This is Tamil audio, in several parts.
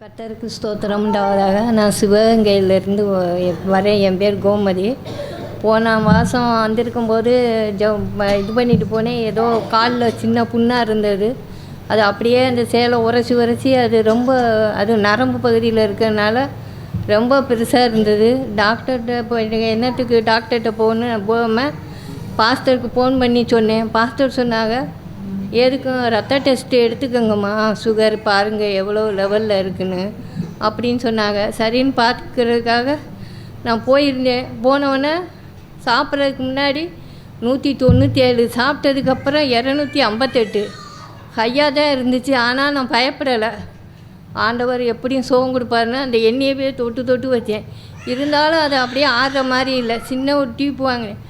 கர்த்தருக்கு ஸ்தோத்திரம் உண்டாவதாக. நான் சிவகங்கையிலேருந்து வரேன். என் பேர் கோமதி. போன மாதம் வந்திருக்கும்போது இது பண்ணிட்டு போனேன். ஏதோ காலில் சின்ன புண்ணாக இருந்தது. அது அப்படியே அந்த சேலை உரசி அது நரம்பு பகுதியில் இருக்கிறதுனால ரொம்ப பெருசாக இருந்தது. டாக்டர்கிட்ட போய் என்னத்துக்கு டாக்டர்கிட்ட போகாமல் பாஸ்டருக்கு ஃபோன் பண்ணி சொன்னேன். பாஸ்டர் சொன்னாங்க, எதுக்கும் ரத்த டெஸ்ட்டு எடுத்துக்கோங்கம்மா, சுகர் பாருங்கள் எவ்வளோ லெவலில் இருக்குன்னு அப்படின்னு சொன்னாங்க. சரின்னு பார்த்துக்கிறதுக்காக நான் போயிருந்தேன். போனவுடனே சாப்பிட்றதுக்கு முன்னாடி 197, சாப்பிட்டதுக்கப்புறம் 258 ஹையாக தான் இருந்துச்சு. ஆனால் நான் பயப்படலை. ஆண்டவர் எப்படியும் சுகம் கொடுப்பாருன்னு அந்த எண்ணெயவே தொட்டு வச்சேன். இருந்தாலும் அது அப்படியே ஆடுற மாதிரி இல்லை. சின்ன ஒரு டியூப் வாங்கினேன்.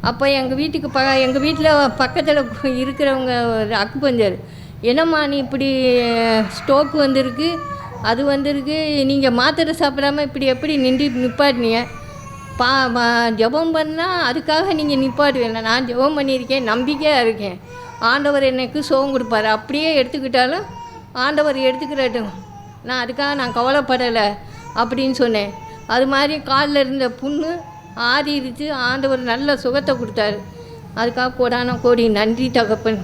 அப்போ எங்கள் வீட்டில் பக்கத்தில் இருக்கிறவங்க ஒரு அக்குபஞ்சர், என்னம்மா நீ இப்படி ஸ்ட்ரோக் வந்திருக்கு, அது வந்திருக்கு, நீங்கள் மாத்திரை சாப்பிடாமல் இப்படி எப்படி நிப்பாட்டினீங்க? ஜெபம் பண்ணால் அதுக்காக நீங்கள் நிப்பாட்டுவேன். நான் ஜெபம் பண்ணியிருக்கேன், நம்பிக்கையாக இருக்கேன். ஆண்டவர் எனக்கு சுகம் கொடுப்பார். அப்படியே எடுத்துக்கிட்டாலும் ஆண்டவர் எடுத்துக்கிறட்டும், நான் கவலைப்படலை அப்படின்னு சொன்னேன். அது மாதிரி காலில் இருந்த புண்ணு ஆறிடுச்சு. ஆண்டவர் நல்ல சுகத்தை கொடுத்தாரு. அதுக்காக கோடான கோடி நன்றி தகப்பன்.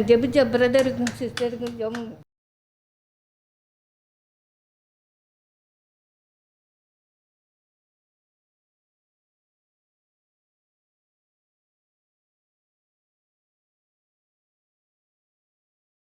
ஜெபிச்ச பிரதருக்கும் சிஸ்டருக்கும் ஜெபம்